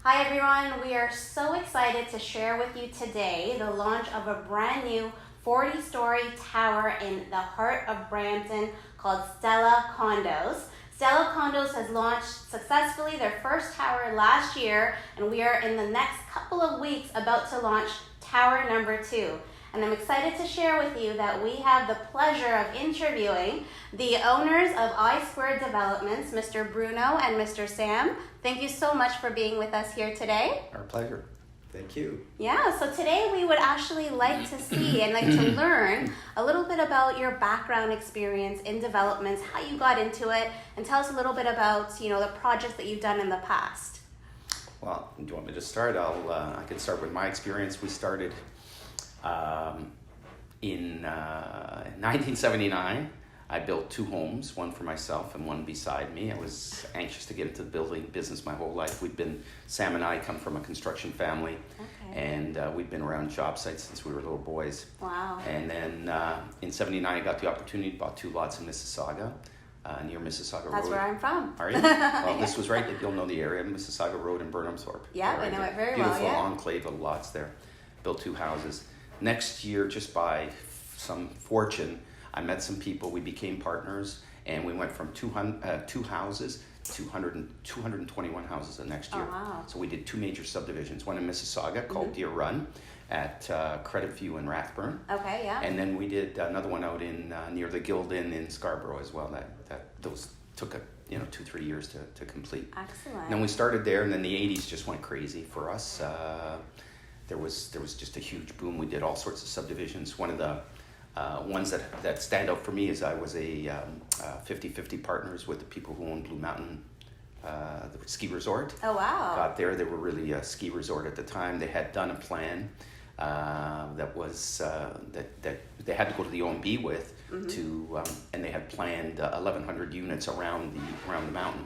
Hi everyone, we are so excited to share with you today the launch of a brand new 40-story tower in the heart of Brampton called Stella Condos. Stella Condos has launched successfully their first tower last year, and we are in the next couple of weeks about to launch tower number 2. And I'm excited to share with you that we have the pleasure of interviewing the owners of I2 Developments, Mr. Bruno and Mr. Sam. Thank you so much for being with us here today. Our pleasure. Thank you. Yeah, so today we would actually like to see and like to learn a little bit about your background experience in developments, how you got into it, and tell us a little bit about, the projects that you've done in the past. Well, do you want me to start? I can start with my experience. We started in 1979. I built 2 homes, one for myself and one beside me. I was anxious to get into the building business my whole life. Sam and I come from a construction family, and we've been around job sites since we were little boys. Wow. And then in 79, I got the opportunity, bought 2 lots in Mississauga, near Mississauga Road. That's where I'm from. Are you? Well, this was right, you'll know the area, Mississauga Road in Burnhamthorpe. Yeah, I know it very well, Beautiful enclave of lots there. Built 2 houses. Next year, just by some fortune, I met some people, we became partners, and we went from 2 houses to 221 houses the next year. Oh, wow. So we did 2 major subdivisions, one in Mississauga called Deer Run at Credit View in Rathburn. Okay, yeah. And then we did another one out in near the Guild Inn in Scarborough as well. Those took 2-3 years to complete. Excellent. And then we started there, and then the 80s just went crazy for us. There was just a huge boom. We did all sorts of subdivisions. One of the ones that stand out for me is I was a 50-50 partners with the people who owned Blue Mountain, the ski resort. Oh, wow. Got there. They were really a ski resort at the time. They had done a plan that was that they had to go to the OMB with and they had planned 1,100 units around the mountain,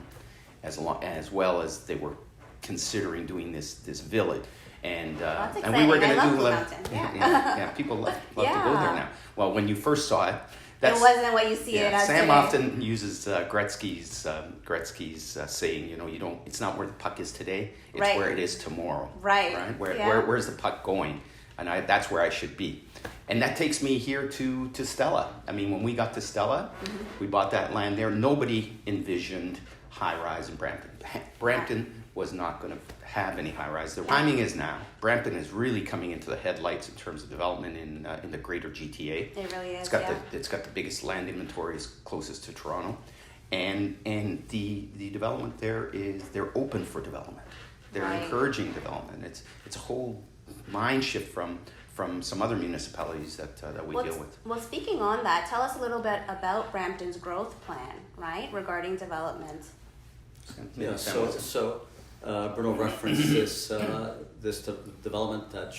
as well as they were considering doing this village. And we were going to do people love to go there now. Well, when you first saw it, it wasn't what you see it as Sam today. often uses Gretzky's saying, it's not where the puck is today, it's where it is tomorrow. Right. Where's the puck going? And that's where I should be. And that takes me here to Stella. I mean, when we got to Stella, we bought that land there. Nobody envisioned high-rise in Brampton. Brampton was not going to have any high-rise. The timing is now. Brampton is really coming into the headlights in terms of development in the greater GTA. It really is. It's got the biggest land inventory, is closest to Toronto, and the development there they're open for development. They're encouraging development. It's a whole mind shift from some other municipalities that we deal with. Well, speaking on that, tell us a little bit about Brampton's growth plan, right, regarding development. Yeah, so Bruno referenced this development that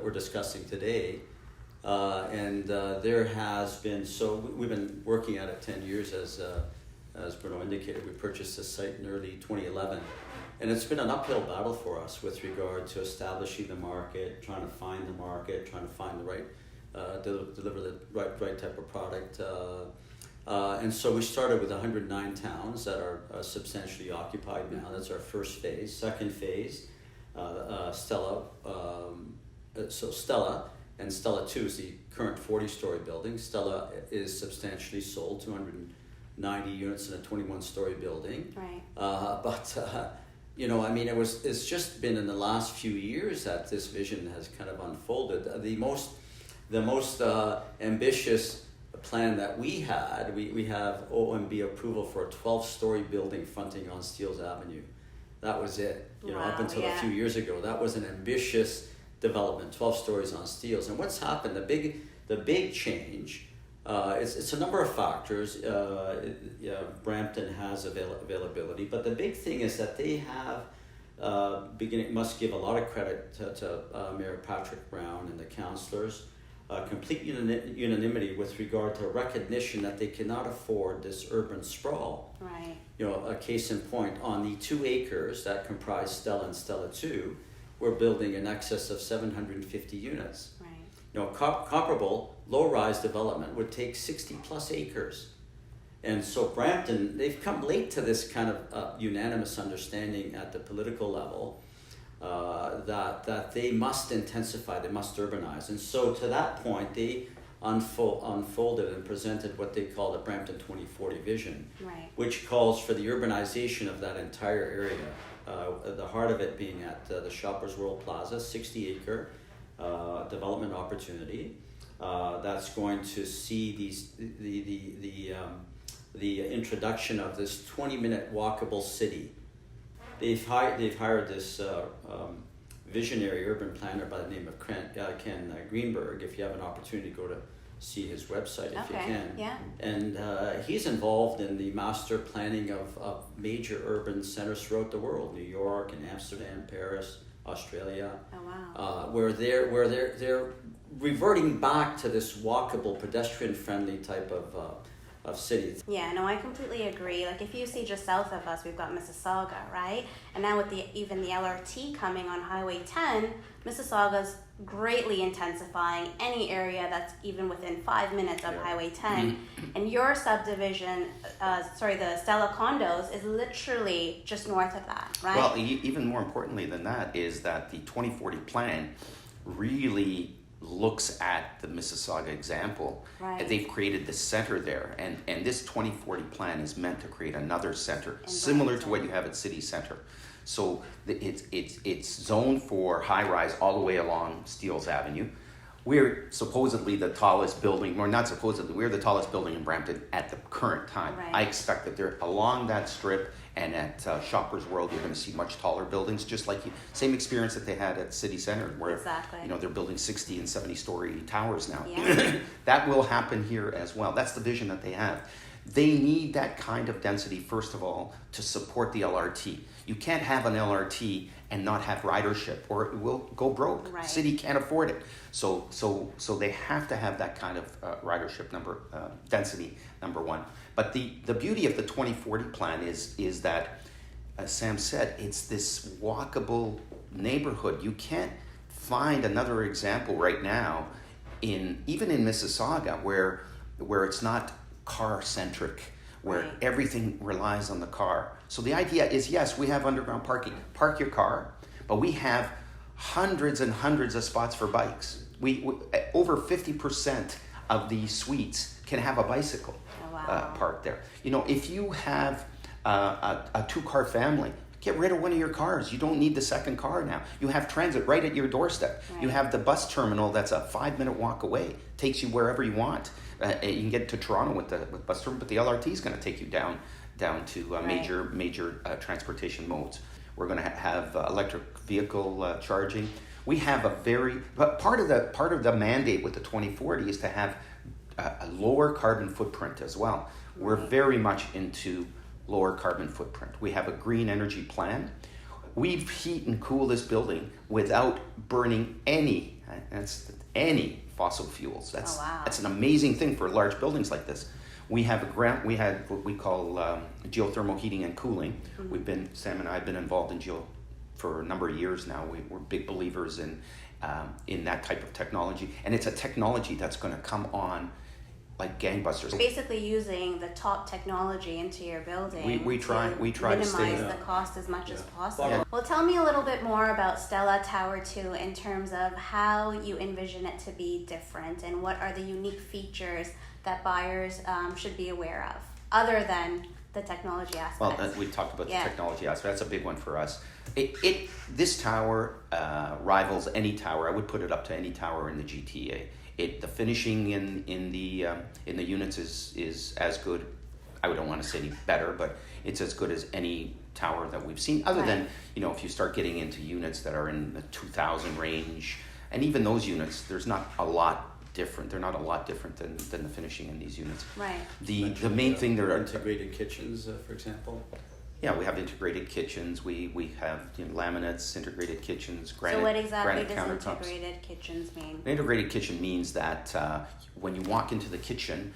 we're discussing today, and there has been, we've been working at it 10 years as Bruno indicated. We purchased this site in early 2011, and it's been an uphill battle for us with regard to establishing the market, trying to find the market, trying to find the right, deliver the right type of product. And so we started with 109 towns that are substantially occupied now. That's our first phase. Second phase, Stella. So Stella and Stella 2 is the current 40-story building. Stella is substantially sold, 290 units in a 21-story building. Right. It's just been in the last few years that this vision has kind of unfolded. The most ambitious plan that we had, we have OMB approval for a 12-story building fronting on Steeles Avenue. That was it. Up until a few years ago, that was an ambitious development, 12 stories on Steeles. And what's happened? The big change. It's a number of factors. Brampton has availability, but the big thing is that they have must give a lot of credit to Mayor Patrick Brown and the councillors. Complete unanimity with regard to recognition that they cannot afford this urban sprawl. Right. A case in point, on the 2 acres that comprise Stella and Stella 2, we're building in excess of 750 units. Right. Comparable low-rise development would take 60 plus acres. And so Brampton, they've come late to this kind of unanimous understanding at the political level. that they must intensify, they must urbanize. And so to that point, they unfolded and presented what they call the Brampton 2040 vision, right, which calls for the urbanization of that entire area. The heart of it being at the Shoppers World Plaza, 60-acre development opportunity that's going to see the introduction of this 20-minute walkable city. They've hired this visionary urban planner by the name of Ken Greenberg. If you have an opportunity, go to see his website if you can. Yeah. And he's involved in the master planning of major urban centers throughout the world: New York and Amsterdam, Paris, Australia. Oh wow. Where they're reverting back to this walkable, pedestrian-friendly type of cities. Yeah, no, I completely agree. Like if you see just south of us, we've got Mississauga, right? And now with even the LRT coming on Highway 10, Mississauga's greatly intensifying any area that's even within 5 minutes of Highway 10. And your subdivision, the Stella Condos, is literally just north of that, right? Well, even more importantly than that is that the 2040 plan really looks at the Mississauga example. Right. They've created the center there, and this 2040 plan is meant to create another center similar to what you have at City Center. So it's zoned for high rise all the way along Steeles Avenue. We're supposedly the tallest building, or not supposedly, we're the tallest building in Brampton at the current time. Right. I expect that they're along that strip and at Shoppers World, you're going to see much taller buildings, just like same experience that they had at City Center, where Exactly. they're building 60 and 70-story towers now. Yeah. That will happen here as well. That's the vision that they have. They need that kind of density, first of all, to support the LRT. You can't have an LRT and not have ridership, or it will go broke. Right. City can't afford it. So they have to have that kind of ridership density, number one. But the beauty of the 2040 plan is that, as Sam said, it's this walkable neighborhood. You can't find another example right now, even in Mississauga, where it's not car-centric, where Right. everything relies on the car. So the idea is, yes, we have underground parking. Park your car, but we have hundreds and hundreds of spots for bikes. We over 50% of the suites can have a bicycle parked there. If you have a two-car family, get rid of one of your cars. You don't need the second car now. You have transit right at your doorstep. Right. You have the bus terminal that's a 5-minute walk away. Takes you wherever you want. You can get to Toronto with bus terminal, but the LRT is going to take you down to Right. major transportation modes. We're going to have electric vehicle charging. We have but part of the mandate with the 2040 is to have a lower carbon footprint as well. We're very much into lower carbon footprint. We have a green energy plan. We heat and cool this building without burning any fossil fuels. That's an amazing thing for large buildings like this. We have we had what we call geothermal heating and cooling. Mm-hmm. Sam and I have been involved in geo for a number of years now. We're big believers in that type of technology, and it's a technology that's going to come on like gangbusters. Basically using the top technology into your building. We try to minimize stay the cost as much as possible. Yeah. Well, tell me a little bit more about Stella Tower 2 in terms of how you envision it to be different, and what are the unique features that buyers should be aware of, other than the technology aspect. Well, we talked about the technology aspect. That's a big one for us. This tower rivals any tower. I would put it up to any tower in the GTA. The finishing in the units is as good. I don't want to say any better, but it's as good as any tower that we've seen. Other than if you start getting into units that are in the 2,000 range, and even those units, there's not a lot different. They're not a lot different than the finishing in these units. Right. The main thing there are integrated kitchens, for example. Yeah, we have integrated kitchens. We have laminates, integrated kitchens, granite. So what exactly granite does countertops. integrated kitchens mean? An integrated kitchen means that when you walk into the kitchen,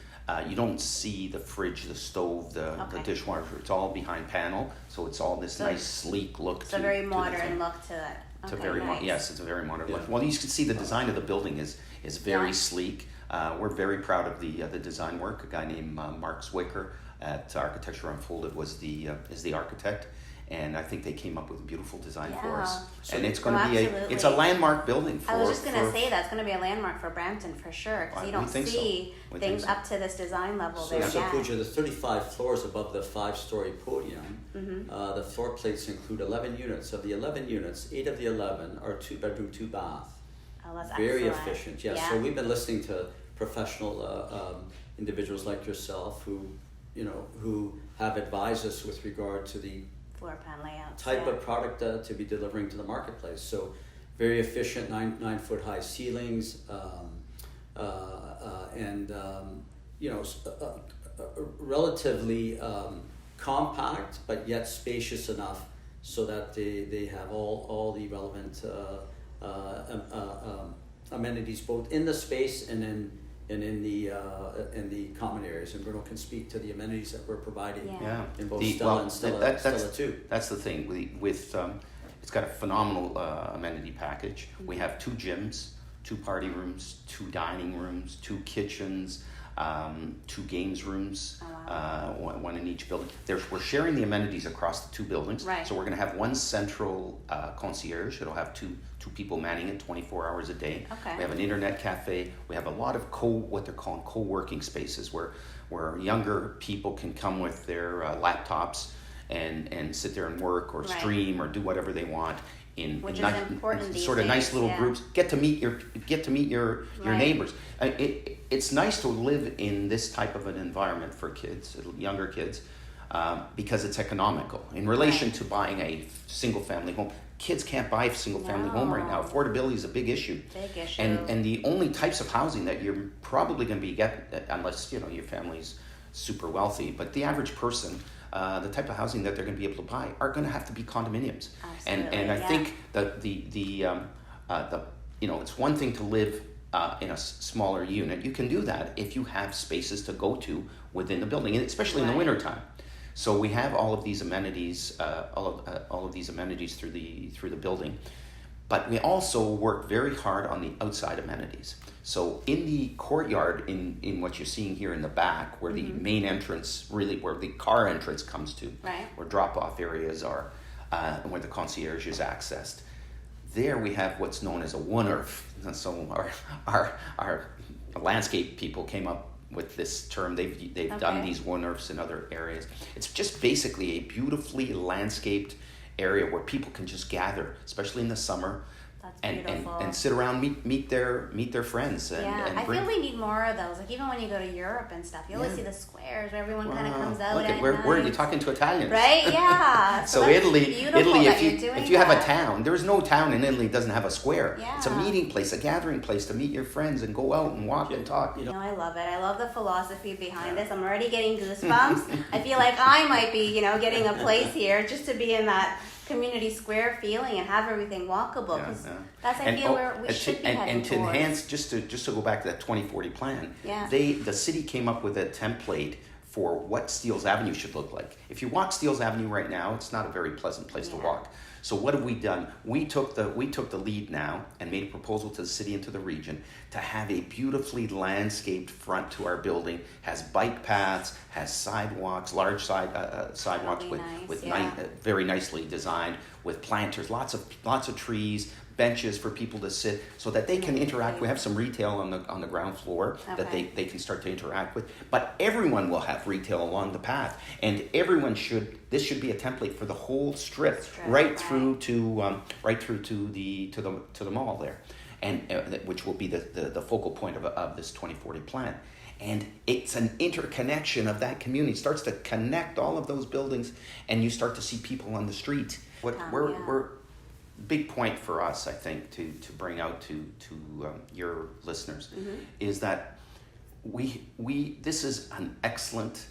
you don't see the fridge, the stove, the dishwasher. It's all behind panel, so it's all this nice, sleek look. It's a very modern look to it. It's a very yes, it's a very modern look. Well, you can see the design of the building is very sleek. We're very proud of the design work. A guy named Mark Zwicker at Architecture Unfolded is the architect, and I think they came up with a beautiful design for Yeah. us. So- And it's going to Oh, be absolutely. it's a landmark building for. I was just gonna for- say that's gonna be a landmark for Brampton for sure, because I- you we don't think so. see We things think so. up to this design level So, there so yet. Puja, the 35 floors above the 5-story podium, the floor plates include 11 units. Of the 11 units, 8 of the 11 are 2-bedroom, 2-bath. Oh, that's Very excellent. efficient, yeah. So we've been listening to professional individuals like yourself who have advised us with regard to the Floor plan layouts. type yeah. of product to be delivering to the marketplace. So very efficient, 9-foot high ceilings, and relatively compact, but yet spacious enough so that they have all the relevant amenities both in the space and in the common areas. And Bruno can speak to the amenities that we're providing Yeah. in both The- Stella well, and Stella, that- Stella 2. That's the thing. It's got a phenomenal amenity package. We have 2 gyms, 2 party rooms, 2 dining rooms, 2 kitchens, 2 games rooms, one in each building. We're sharing the amenities across the 2 buildings. Right. So we're going to have one central concierge. It'll have two people manning it 24 hours a day. Okay. We have an internet cafe. We have a lot of what they're calling co-working spaces where younger people can come with their laptops and sit there and work or Right. stream or do whatever they want in Which is nice, important these sort of nice days, little yeah. groups. Get to meet your Right. neighbors. It's nice to live in this type of an environment for kids, younger kids, because it's economical in relation Right. to buying a single family home. Kids can't buy a single family home right now. No. Affordability is a big issue. Big issue. And the only types of housing that you're probably going to be unless your family's super wealthy, but the average person, the type of housing that they're going to be able to buy are going to have to be condominiums. Absolutely, And I yeah. think that it's one thing to live in a smaller unit. You can do that if you have spaces to go to within the building, and especially in the Right. wintertime. So we have all of these amenities, all of these amenities through the building, but we also work very hard on the outside amenities. So in the courtyard, in what you're seeing here in the back, where the main entrance, really where the car entrance comes to, Right. where drop-off areas are, and where the concierge is accessed, there we have what's known as a one-earth. And so our landscape people came up with this term. They've done Okay. these one-earths in other areas. It's just basically a beautifully landscaped area where people can just gather, especially in the summer, That's and beautiful. sit around, meet their friends, and I bring. feel we need more of those. Like even when you go to Europe and stuff, you always Yeah. see the squares where everyone kind of comes out Look at at where are you night. talking to Italians? Right? Yeah. So that's Italy, beautiful if that you you're doing if you have a that. town, there's no town in Italy that doesn't have a square. It's a Yeah. meeting place, a gathering place to meet your friends and go out and walk and talk. No, I love it. I love the philosophy behind this. I'm already getting goosebumps. I feel like I might be, getting a place here just to be in that community square feeling and have everything walkable. Yeah, 'Cause yeah. that's I feel where we should be heading and to towards. enhance, just to go back to that 2040 plan, Yeah. the city came up with a template for what Steeles Avenue should look like. If you walk Steeles Avenue right now, it's not a very pleasant place to Yeah. walk. So what have we done? We took the lead now and made a proposal to the city and to the region to have a beautifully landscaped front to our building. Has bike paths, has sidewalks, large sidewalks be with nice, with yeah. very nicely designed, with planters, lots of trees, benches for people to sit so that they can interact. We have some retail on the ground floor that Okay. they can start to interact with, but everyone will have retail along the path, and this should be a template for the whole strip, right through to the mall there, and which will be the focal point of this 2040 plan. And it's an interconnection of that community. It starts to connect all of those buildings, and you start to see people on the street. We're big point for us, I think, to bring out to your listeners, is that this is an excellent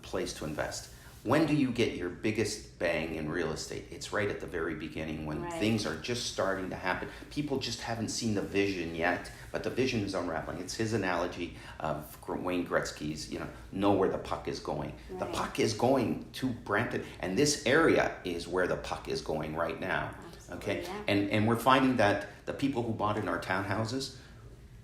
place to invest. When do you get your biggest bang in real estate? It's right at the very beginning when Right. things are just starting to happen. People just haven't seen the vision yet, but the vision is unraveling. It's his analogy of Wayne Gretzky's, know where the puck is going. Right. The puck is going to Brampton, and this area is where the puck is going right now. Absolutely, Okay, yeah. and we're finding that the people who bought in our townhouses,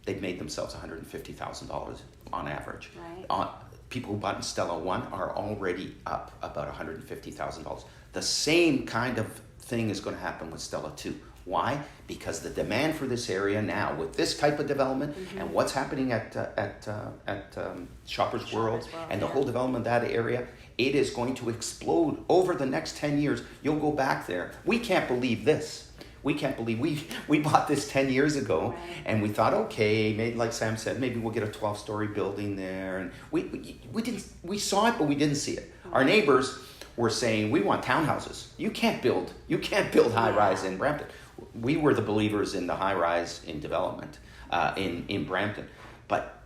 they've made themselves $150,000 on average. Right. People who bought in Stella 1 are already up about $150,000. The same kind of thing is going to happen with Stella too. Why? Because the demand for this area now, with this type of development and what's happening at Shoppers World and the whole development of that area, it is going to explode over the next 10 years. You'll go back there. We can't believe this. We can't believe we bought this 10 years ago, and we thought, okay, maybe like Sam said, maybe we'll get a 12-story building there, and we saw it, but we didn't see it. Our neighbors were saying, we want townhouses. You can't build high-rise in Brampton. We were the believers in the high-rise in development in Brampton, but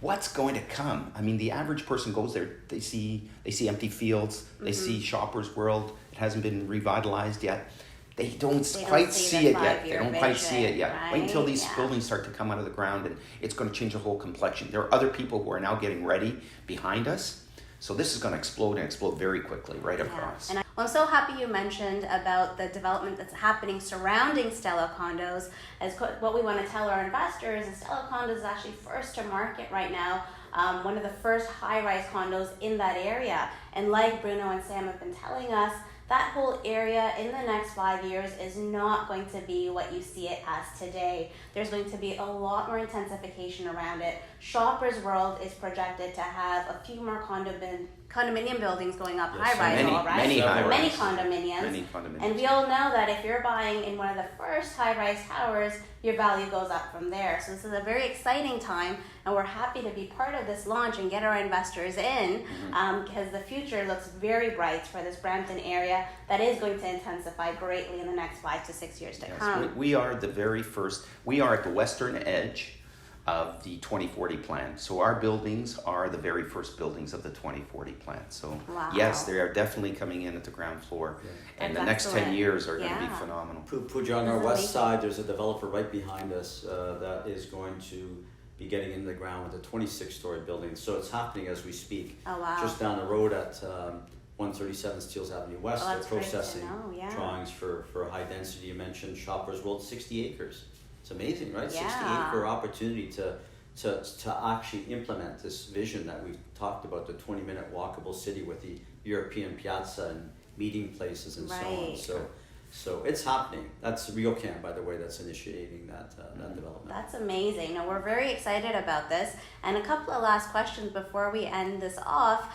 what's going to come? I mean, the average person goes there. They see empty fields. They see Shoppers World. It hasn't been revitalized yet. They don't quite see it yet. They don't quite see it yet. Right? Wait until these buildings start to come out of the ground, and it's going to change the whole complexion. There are other people who are now getting ready behind us. So this is going to explode and explode very quickly right across. And I'm so happy you mentioned about the development that's happening surrounding Stella Condos. As what we want to tell our investors is Stella Condos is actually first to market right now. One of the first high-rise condos in that area. And like Bruno and Sam have been telling us, that whole area in the next 5 years is not going to be what you see it as today. There's going to be a lot more intensification around it. Shoppers World is projected to have a few more condominium buildings going up high-rise, many condominiums. Many condominiums. And we all know that if you're buying in one of the first high-rise towers, your value goes up from there. So this is a very exciting time, and we're happy to be part of this launch and get our investors in because the future looks very bright for this Brampton area that is going to intensify greatly in the next 5 to 6 years to come. We are the very first. We are at the western edge of the 2040 plan. So our buildings are the very first buildings of the 2040 plan. So yes, they are definitely coming in at the ground floor. And the next 10 years are going to be phenomenal. Puja, on our west side, there's a developer right behind us that is going to be getting into the ground with a 26-story building. So it's happening as we speak. Oh, wow. Just down the road at 137 Steeles Avenue West, they're processing drawings for high density. You mentioned Shoppers World, 60 acres. It's amazing, right? 60-acre opportunity to actually implement this vision that we've talked about, the 20-minute walkable city with the European piazza and meeting places and so on. So it's happening. That's RioCan, by the way, that's initiating that development. That's amazing. Now, we're very excited about this. And a couple of last questions before we end this off.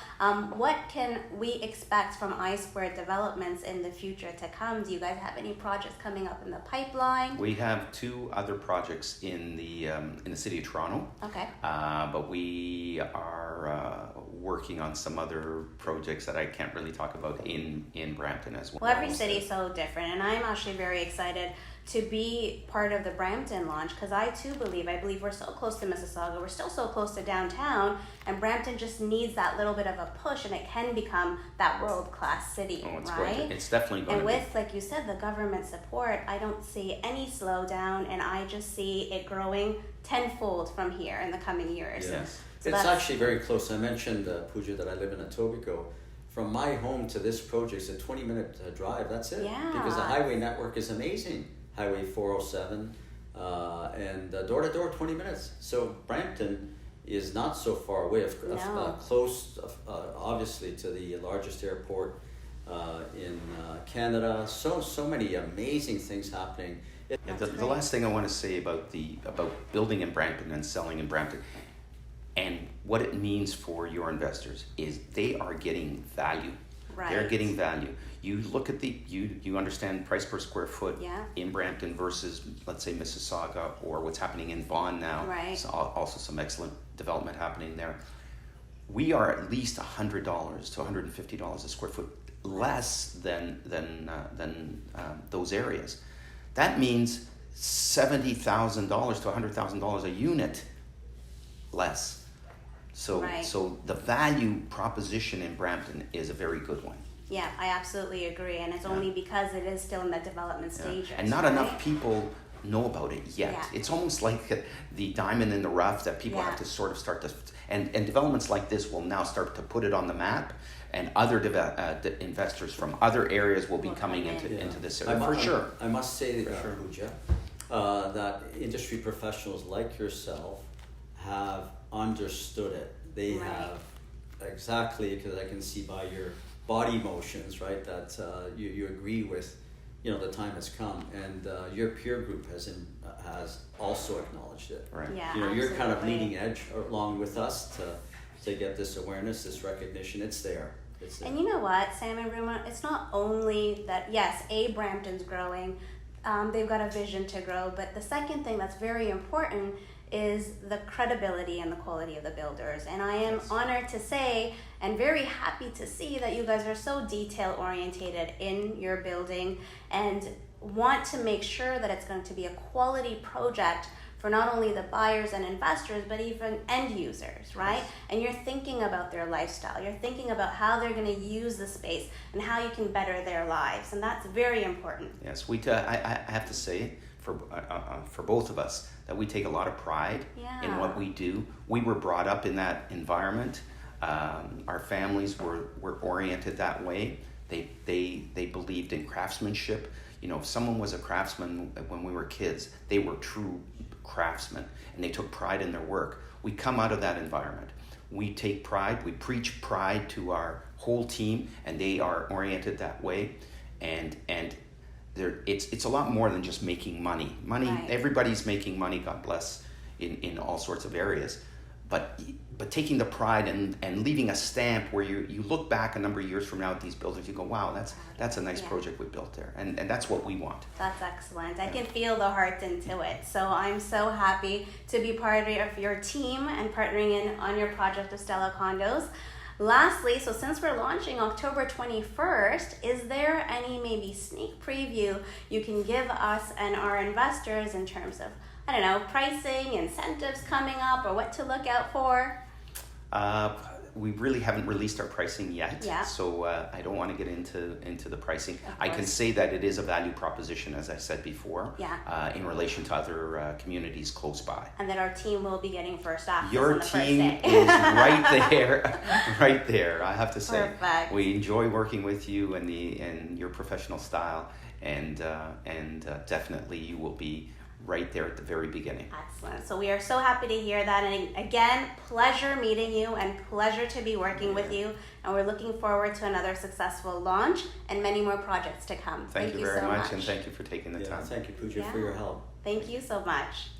What can we expect from I-Squared Developments in the future to come? Do you guys have any projects coming up in the pipeline? We have 2 other projects in the city of Toronto. Okay. But we are working on some other projects that I can't really talk about in Brampton as well. Well, every city is so different, and I'm actually very excited to be part of the Brampton launch because I believe we're so close to Mississauga, we're still so close to downtown, and Brampton just needs that little bit of a push, and it can become that world-class city, It's definitely going to be. And with, like you said, the government support, I don't see any slowdown, and I just see it growing tenfold from here in the coming years. Yes. So it's actually very close. I mentioned, Puja, that I live in Etobicoke. From my home to this project, it's a 20-minute drive. That's it. Yeah. Because the highway network is amazing. Highway 407, and door-to-door, 20 minutes. So Brampton is not so far away, close, obviously, to the largest airport in Canada. So many amazing things happening. The last thing I want to say about building in Brampton and selling in Brampton, and what it means for your investors is they are getting value. Right. They're getting value. You look at you understand price per square foot in Brampton versus, let's say, Mississauga or what's happening in Vaughan now. Right. So also some excellent development happening there. We are at least $100 to $150 a square foot less than those areas. That means $70,000 to $100,000 a unit less. So the value proposition in Brampton is a very good one. Yeah, I absolutely agree, and it's only because it is still in the development stages. And not enough people know about it yet. Yeah. It's almost like the diamond in the rough that people have to sort of start to, and developments like this will now start to put it on the map, and other investors from other areas will be coming into this area for sure. I must say, Puja, that industry professionals like yourself have understood it. They have exactly, because I can see by your body motions, right? That you agree with, the time has come, and your peer group has also acknowledged it. Right. Yeah, You're kind of absolutely. leading edge along with us to get this awareness, this recognition. It's there. It's there. And you know what, Sam and Bruma, it's not only that, yes, Brampton's growing, they've got a vision to grow, but the second thing that's very important is the credibility and the quality of the builders. And I am honored to say and very happy to see that you guys are so detail orientated in your building and want to make sure that it's going to be a quality project for not only the buyers and investors, but even end users, right? Yes. And you're thinking about their lifestyle. You're thinking about how they're going to use the space and how you can better their lives. And that's very important. Yes, I have to say, for both of us, that we take a lot of pride in what we do. We were brought up in that environment. Our families were oriented that way. They believed in craftsmanship. If someone was a craftsman when we were kids, they were true craftsmen, and they took pride in their work. We come out of that environment. We take pride. We preach pride to our whole team, and they are oriented that way. And it's a lot more than just making money. Right. Everybody's making money, God bless, in all sorts of areas. But taking the pride and leaving a stamp where you look back a number of years from now at these buildings, you go, wow, that's a nice project we built there. And that's what we want. That's excellent. I can feel the heart into it. So I'm so happy to be part of your team and partnering in on your project of Stella Condos. Lastly, so since we're launching October 21st, is there any maybe sneak preview you can give us and our investors in terms of, I don't know, pricing, incentives coming up, or what to look out for? We really haven't released our pricing yet, Yeah. so I don't want to get into the pricing. Of I can course. say that it is a value proposition, as I said before, Yeah. in relation to other communities close by. And that our team will be getting first access Your on the team first day. is right there, right there. I have to say, Perfect. we enjoy working with you and your professional style, and definitely you will be right there at the very beginning. Excellent. So we are so happy to hear that. And again, pleasure meeting you and pleasure to be working with you. And we're looking forward to another successful launch and many more projects to come. Thank you very so much, and thank you for taking the time. Thank you, Puja, for your help. Thank you so much.